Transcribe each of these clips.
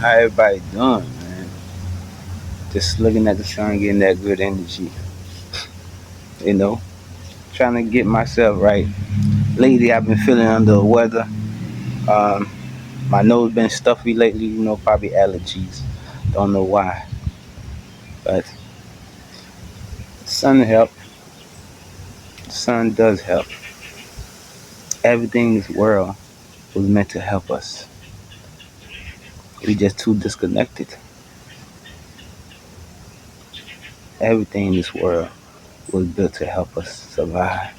How everybody doing, man? Just looking at the sun, getting that good energy. You know, trying to get myself right. Lately, I've been feeling under the weather. Um, my nose been stuffy lately. Probably allergies. Don't know why, but the sun help. The sun does help. Everything in this world was meant to help us. We just too disconnected. Everything in this world was built to help us survive.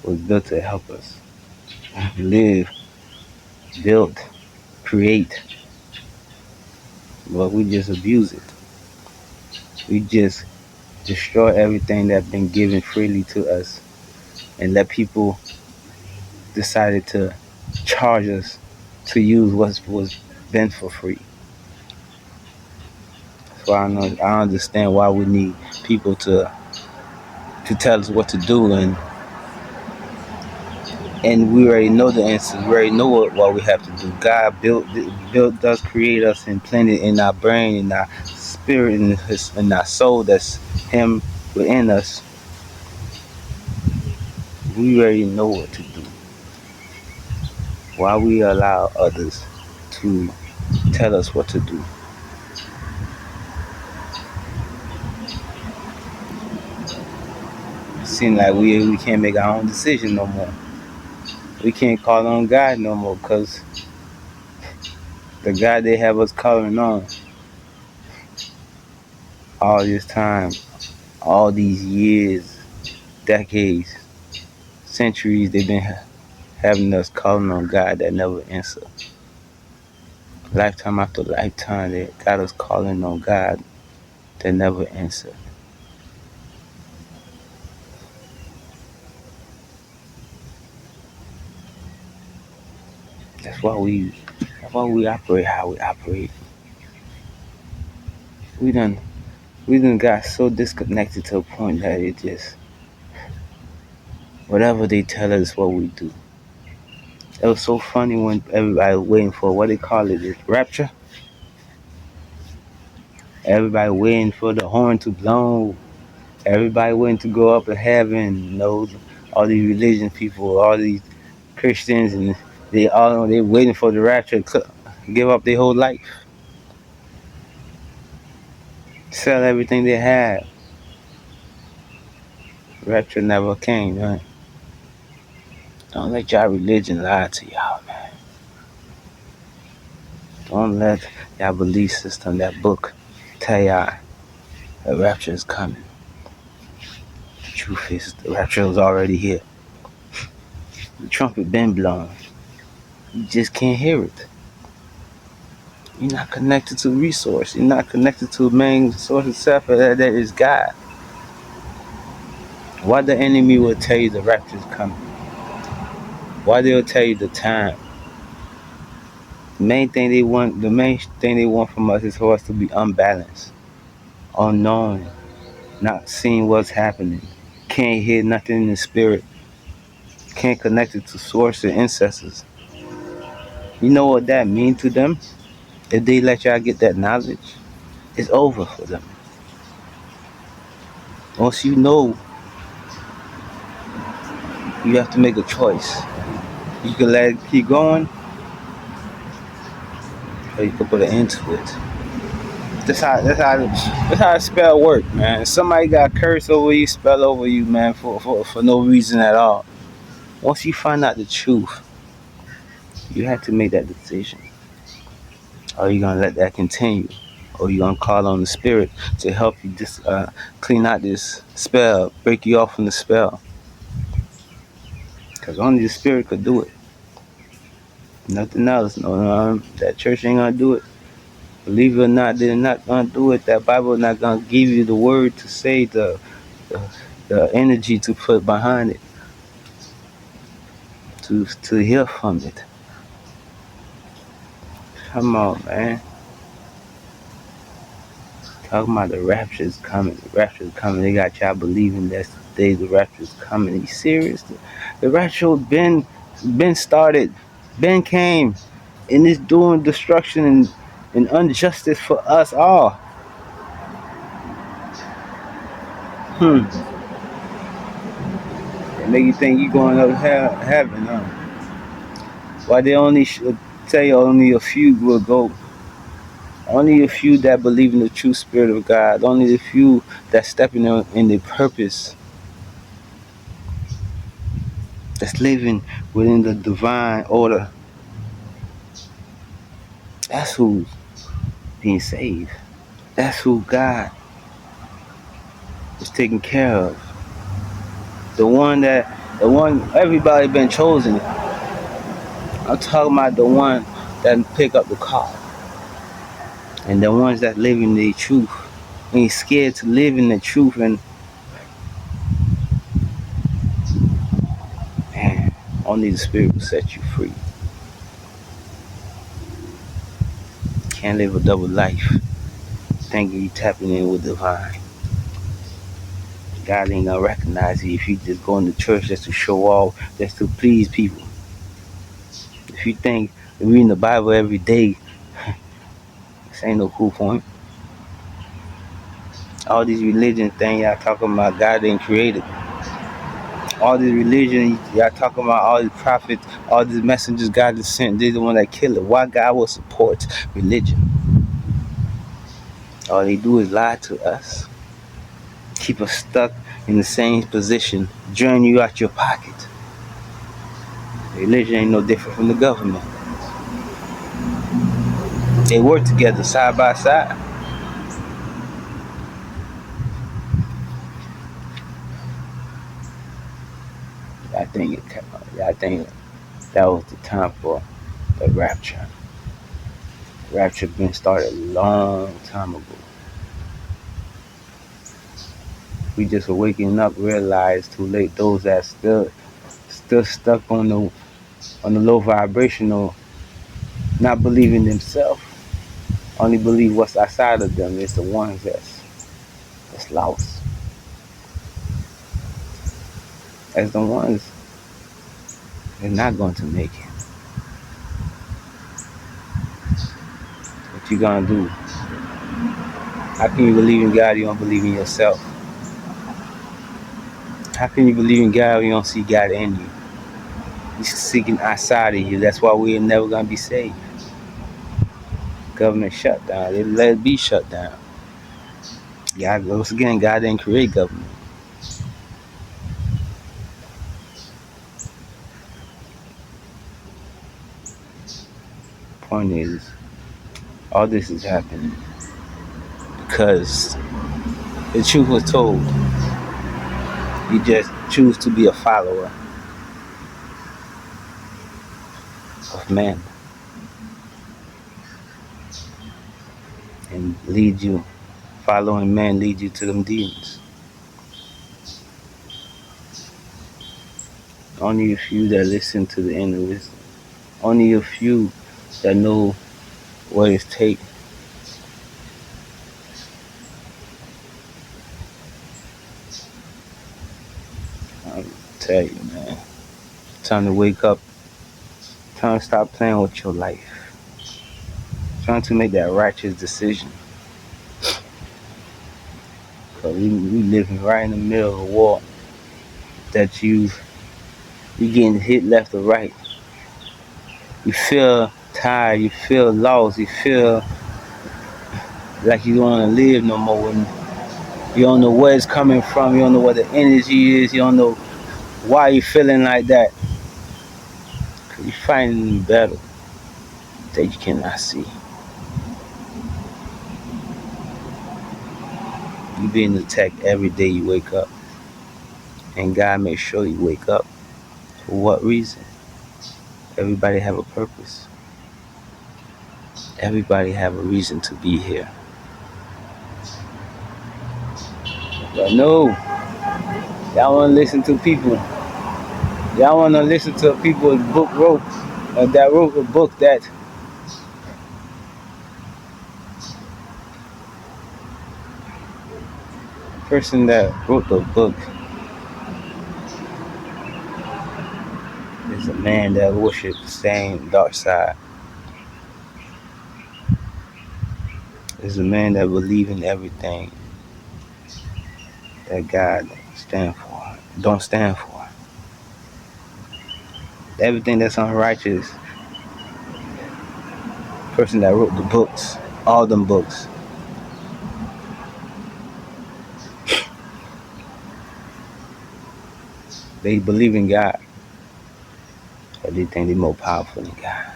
Was built to help us live, build, create. But we just abuse it. We just destroy everything that's been given freely to us and let people decided to charge us to use what was been for free. So I understand why we need people to tell us what to do, and we already know the answers. We already know what we have to do. God built us, create us, and planted in our brain, in our spirit, in our soul. That's Him within us. We already know what to do. Why we allow others to tell us what to do? It seems like we can't make our own decision no more. We can't call on God no more because the God they have us calling on all this time, all these years, decades, centuries, they've been having us calling on God that never answer. Lifetime after lifetime, they got us calling on God that never answer. That's why we operate how we operate. We done we done got so disconnected to a point that it just whatever they tell us what we do. It was so funny when everybody was waiting for what they call it, rapture. Everybody waiting for the horn to blow. Everybody waiting to go up to heaven. All these religion people, all these Christians, and they waiting for the rapture to give up their whole life, sell everything they had. Rapture never came, right? Don't let y'all religion lie to y'all, man. Don't let y'all belief system, that book, tell y'all the rapture is coming. The truth is, the rapture is already here. The trumpet been blown. You just can't hear it. You're not connected to resource. You're not connected to the main source itself. That is God. Why the enemy will tell you the rapture is coming? Why they'll tell you the time? The main thing they want from us is for us to be unbalanced, unknowing, not seeing what's happening, can't hear nothing in the spirit, can't connect it to source and ancestors. You know what that means to them? If they let y'all get that knowledge, it's over for them. Once you know, you have to make a choice. You can let it keep going, or you can put an end to it. That's how a spell work, man. Somebody got curse over you, spell over you, man, for no reason at all. Once you find out the truth, you have to make that decision. Are you gonna let that continue? Or you gonna call on the spirit to help you clean out this spell, break you off from the spell? Because only the spirit could do it. Nothing else. No, that church ain't gonna do it. Believe it or not, they're not gonna do it. That Bible is not gonna give you the word to say the, the energy to put behind it, to hear from it. Come on, man. Talking about the rapture is coming. The rapture is coming. They got y'all believing that's the day the rapture is coming. Are you serious? The rapture been started, been came, and it's doing destruction. And and injustice for us all. It make you think you going up heaven, huh? Why they only tell you only a few will go. Only a few that believe in the true spirit of God. Only a few that step in their purpose. That's living within the divine order. That's who's being saved. That's who God is taking care of. The one everybody been chosen. I'm talking about the one that pick up the call. And the ones that live in the truth. Ain't scared to live in the truth, and man, only the spirit will set you free. Can't live a double life. Thinking you tapping in with divine. God ain't gonna recognize you if you just going to church just to show off, just to please people. If you think reading the Bible every day, this ain't no cool point. All these religion thing y'all talking about, God ain't created. All this religion y'all talking about, all these prophets, all these messengers God just sent, they're the one that kill it. Why God will support religion? All they do is lie to us, keep us stuck in the same position, drain you out your pocket. Religion ain't no different from the government. They work together side by side. I think that was the time for the rapture. Rapture been started a long time ago. We just were waking up, realize too late. Those that still stuck on the low vibrational, not believing themselves, only believe what's outside of them. It's the ones that's lost. As the ones they're not going to make it. What you gonna do? How can you believe in God? You don't believe in yourself. How can you believe in God when you don't see God in you? He's seeking outside of you. That's why we're never gonna be saved. Government shut down. They let it be shut down. God, once again, God didn't create government. Point is, all this is happening because the truth was told. You just choose to be a follower of man and lead you. Following man lead you to them demons. Only a few that listen to the inner wisdom. Only a few that know what it takes. I tell you, man. Time to wake up. Time to stop playing with your life. Trying to make that righteous decision. Cause we living right in the middle of a war that you getting hit left or right. You feel tired. You feel lost. You feel like you don't want to live no more. And you don't know where it's coming from. You don't know what the energy is. You don't know why you feeling like that. Cause you're fighting a battle that you cannot see. You being attacked every day you wake up. And God makes sure you wake up. For what reason? Everybody have a purpose. Everybody have a reason to be here. But no, y'all want to listen to people. Y'all want to listen to people that wrote a book that person that wrote the book is a man that worships the same dark side. is a man that believes in everything that God don't stand for. Everything that's unrighteous, person that wrote the books, all them books, they believe in God, but they think they're more powerful than God.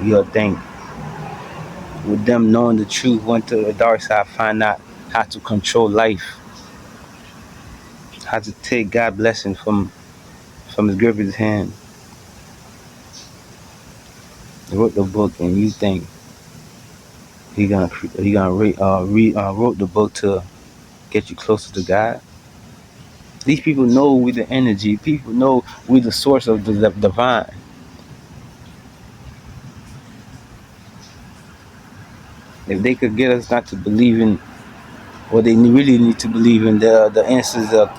You'll think with them knowing the truth, went to the dark side, find out how to control life, how to take God's blessing from his grip of his hand. He wrote the book, and you think he gonna wrote the book to get you closer to God? These people know we the energy. People know we the source of the divine. If they could get us not to believe in what they really need to believe in, the answers of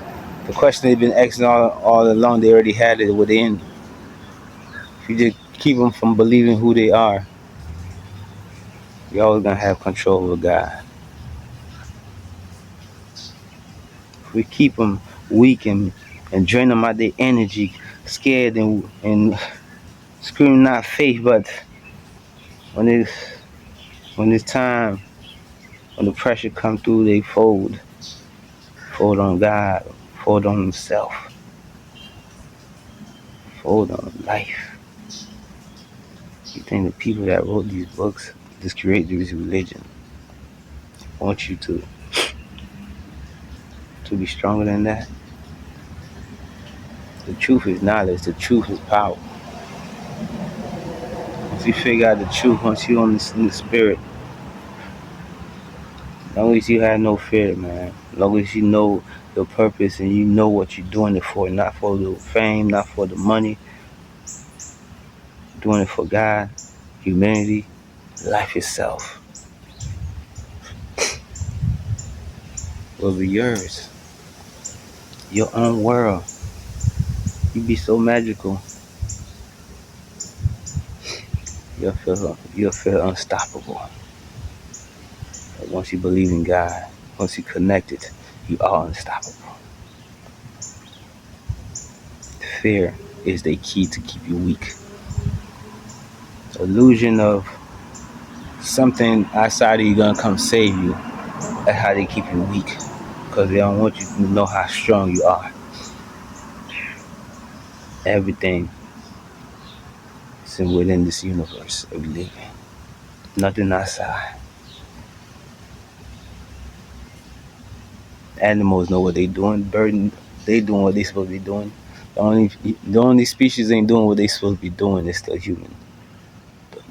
the question they've been asking all along, they already had it within. If you just keep them from believing who they are, you're always gonna have control over God. If we keep them weak and drain them out their energy, scared and screaming not faith, but when it's when it's time, when the pressure come through, they fold on God, fold on themselves, fold on life. You think the people that wrote these books, just create this religion, want you to be stronger than that? The truth is knowledge. The truth is power. Once you figure out the truth, once you in the spirit, as long as you have no fear, man. As long as you know your purpose and you know what you're doing it for, not for the fame, not for the money, doing it for God, humanity, life itself will be yours. Your own world. You be so magical. You'll feel unstoppable. But once you believe in God, once you connect it, you are unstoppable. Fear is the key to keep you weak. Illusion of something outside of you gonna come save you. That's how they keep you weak. Because they don't want you to know how strong you are. Everything is within this universe that we live in. Nothing outside. Animals know what they doing. Birds, they doing what they supposed to be doing. The only species ain't doing what they supposed to be doing is the human.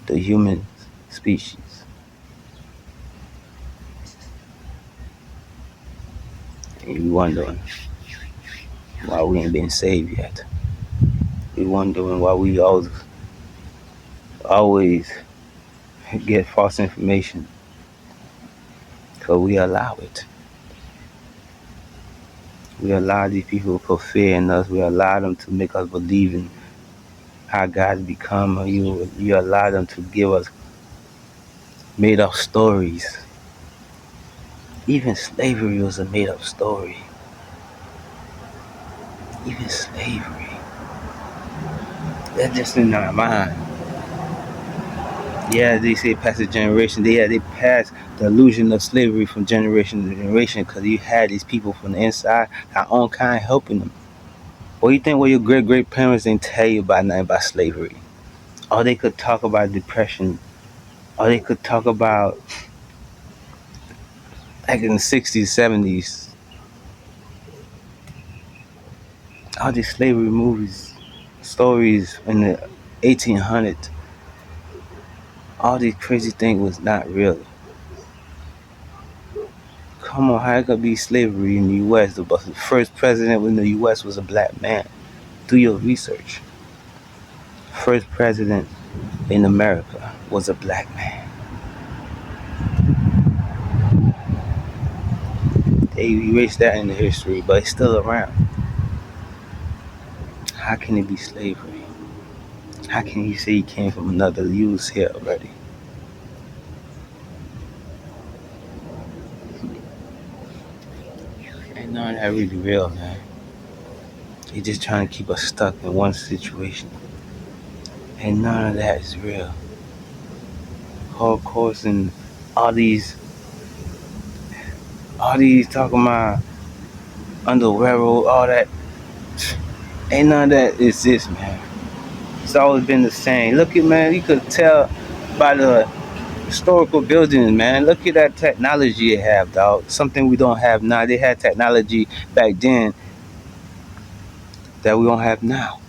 The human species. And we wondering why we ain't been saved yet. We wondering why we always get false information. Because we allow it. We allow these people to put fear in us. We allow them to make us believe in how God's become. You allow them to give us made up stories. Even slavery was a made up story. Even slavery. That's just in our mind. Yeah, they say pass the generation. They pass the illusion of slavery from generation to generation because you had these people from the inside, our own kind, helping them. What do you think? What your great great parents didn't tell you about nothing about slavery? All they could talk about depression. All they could talk about like in the 60s, 70s. All these slavery movies, stories in the 1800s. All these crazy things was not real. Come on, how it could be slavery in the U.S.? The first president in the U.S. was a black man. Do your research. First president in America was a black man. They erased that in the history, but it's still around. How can it be slavery? How can you say he came from another? You was here already. none of that really real, man. They just trying to keep us stuck in one situation. And none of that is real. Holocaust and all these talking about under railroad, all that. Ain't none of that exists, man. It's always been the same. Look at, man, you could tell by the historical buildings, man. Look at that technology they have, dog. Something we don't have now. They had technology back then that we don't have now.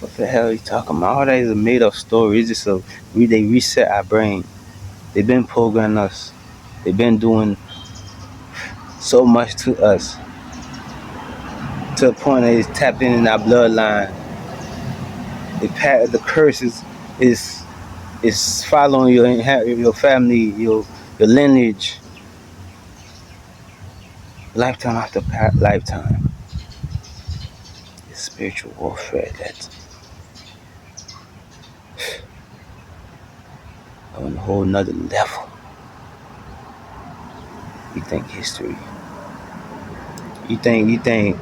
What the hell are you talking about? All that is a made up story. It's just they reset our brain. They've been programming us. They've been doing so much to us to the point that it's tapped in our bloodline. The curse is following your family, your lineage, lifetime after lifetime. It's spiritual warfare that's on a whole nother level. You think history. You think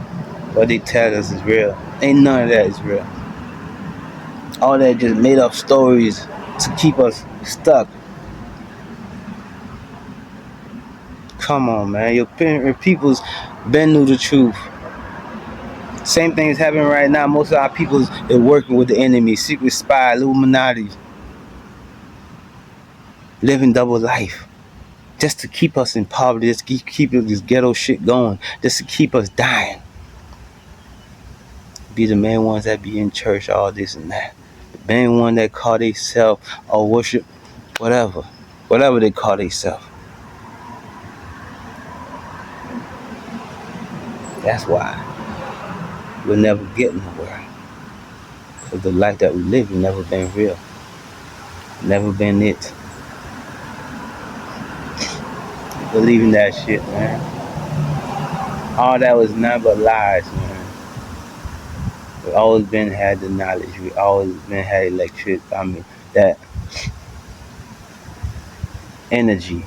what they tell us is real. Ain't none of that is real. All that just made up stories to keep us stuck. Come on, man. Your people's been knew the truth. Same thing is happening right now. Most of our people's are working with the enemy, secret spy, Illuminati, living double life. Just to keep us in poverty, just to keep this ghetto shit going, just to keep us dying. Be the main ones that be in church, all this and that. The main one that call themselves or worship, whatever they call themselves. That's why we'll never get nowhere. Because the life that we live has never been real, never been it. Believing that shit, man. All that was nothing but lies, man. We always been had the knowledge. We always been had electric. That energy.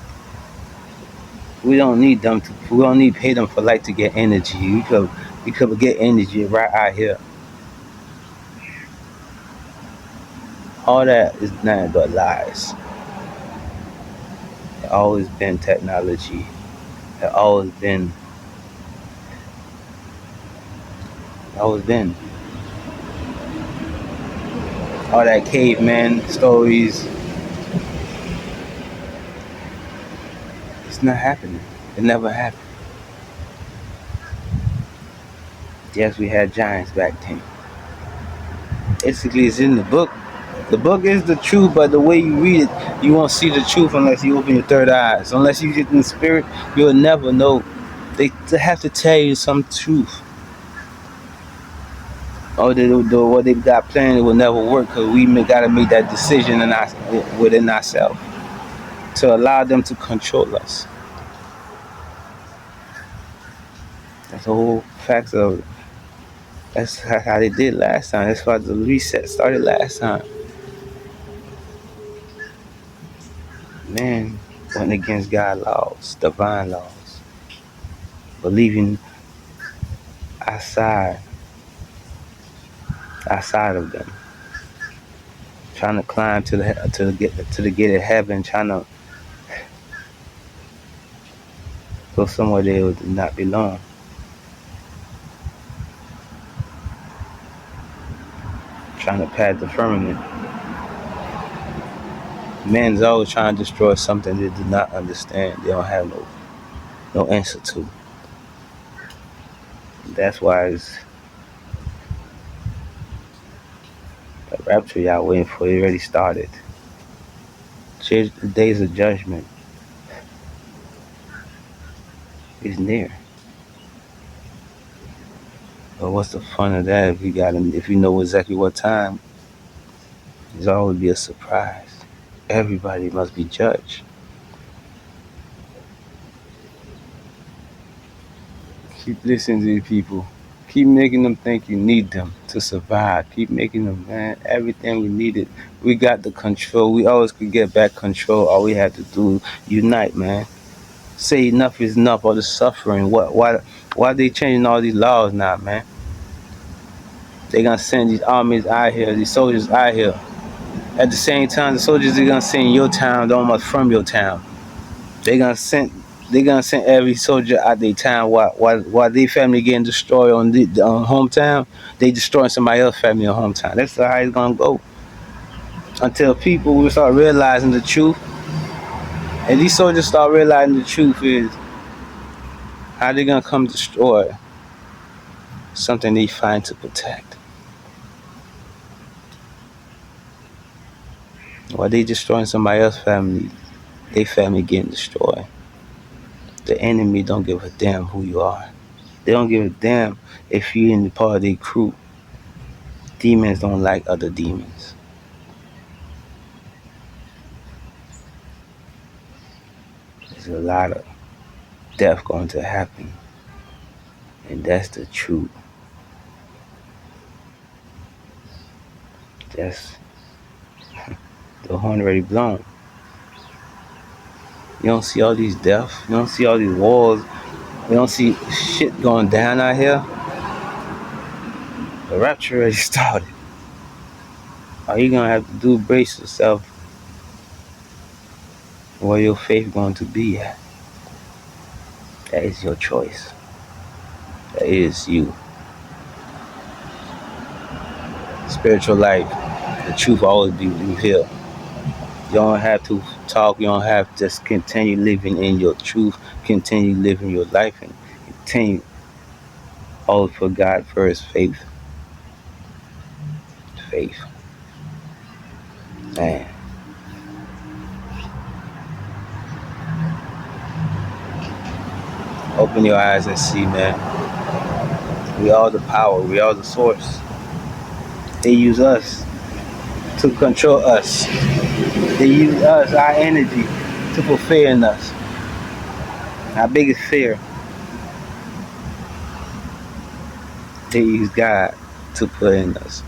We don't need them to. We don't need to pay them for light to get energy. We could get energy right out here. All that is nothing but lies. It always been technology. It always been. Always been. All that caveman stories. It's not happening. It never happened. Yes, we had giants back then. Basically, it's in the book. The book is the truth, but the way you read it, you won't see the truth unless you open your third eyes. Unless you get in the spirit, you'll never know. They have to tell you some truth. Or what they got planned, it will never work because we gotta make that decision within ourselves to allow them to control us. That's the whole facts of it. That's how they did last time. That's why the reset started last time. Man went against God's laws, divine laws, believing outside of them, trying to climb to the gate of heaven, trying to go somewhere they would not belong. Trying to pad the firmament. Man's always trying to destroy something they do not understand. They don't have no answer to. That's why it's the rapture y'all waiting for. It already started. The days of judgment is near. But what's the fun of that if you know exactly what time? It's always be a surprise. Everybody must be judged. Keep listening to these people. Keep making them think you need them to survive. Keep making them, man, everything we needed. We got the control. We always could get back control. All we had to do, unite, man. say enough is enough, all the suffering. Why they changing all these laws now, man? They gonna send these armies out here, these soldiers out here. At the same time, the soldiers they gonna send your town, almost from your town. They gonna send they gonna send every soldier out their town while their family getting destroyed on the hometown. They destroying somebody else's family on hometown. That's how it's gonna go until people will start realizing the truth. And these soldiers start realizing the truth is how they gonna come destroy something they find to protect. While they destroying somebody else's family, their family getting destroyed. The enemy don't give a damn who you are. They don't give a damn if you're in the part of their crew. Demons don't like other demons. There's a lot of death going to happen. And that's the truth. That's the horn already blown. You don't see all these deaths. You don't see all these wars. You don't see shit going down out here. The rapture already started. All you gonna have to do is brace yourself where your faith going to be at. That is your choice. That is you. Spiritual life, the truth will always be revealed. You don't have to talk. You don't have to just continue living in your truth. Continue living your life and continue always put God first. Faith. Faith. Man. Open your eyes and see, man. We are the power. We are the source. They use us to control us. They use us, our energy, to fulfill in us. Our biggest fear. They use God to put in us.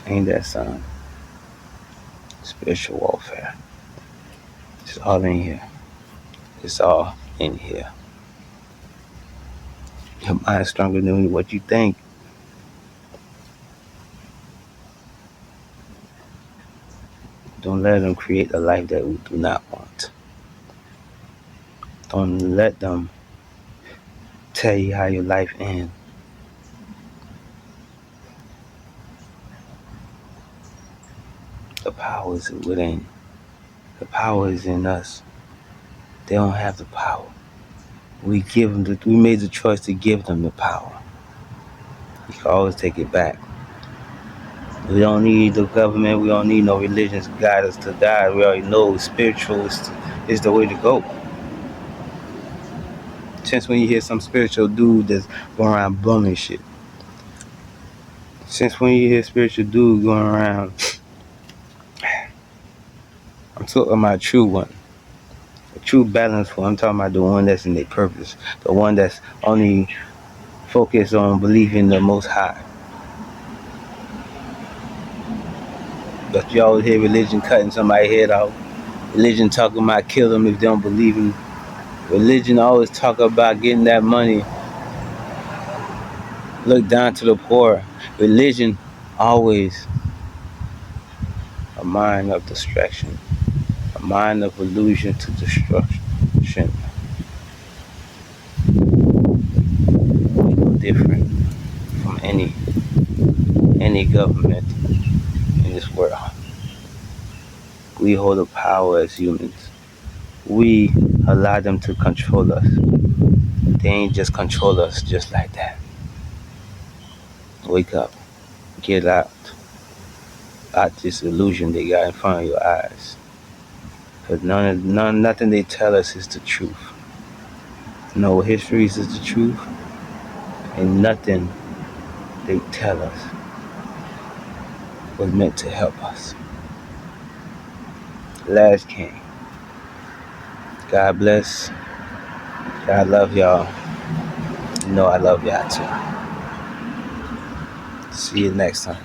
Ain't that something? Spiritual warfare. It's all in here. It's all in here. Your mind's stronger than what you think. Don't let them create a life that we do not want. Don't let them tell you how your life ends. The power is within. The power is in us. They don't have the power. We made the choice to give them the power. You can always take it back. We don't need the government. We don't need no religions to guide us to God. We already know spiritual is the way to go. Since when you hear some spiritual dude that's going around bumming shit. Since when you hear spiritual dude going around, I'm talking about a true one. A true balanced one. I'm talking about the one that's in their purpose. The one that's only focused on believing the Most High. But you always hear religion cutting somebody's head off. Religion talking about kill them if they don't believe in. Religion always talk about getting that money. Look down to the poor. Religion always a mind of distraction. A mind of illusion to destruction. We no different from any government in this world. We hold the power as humans. We allow them to control us. They ain't just control us just like that. Wake up. Get out this illusion they got in front of your eyes. Because nothing they tell us is the truth. No histories is the truth. And nothing they tell us was meant to help us. Last king. God bless. God love y'all. You know I love y'all too. See you next time.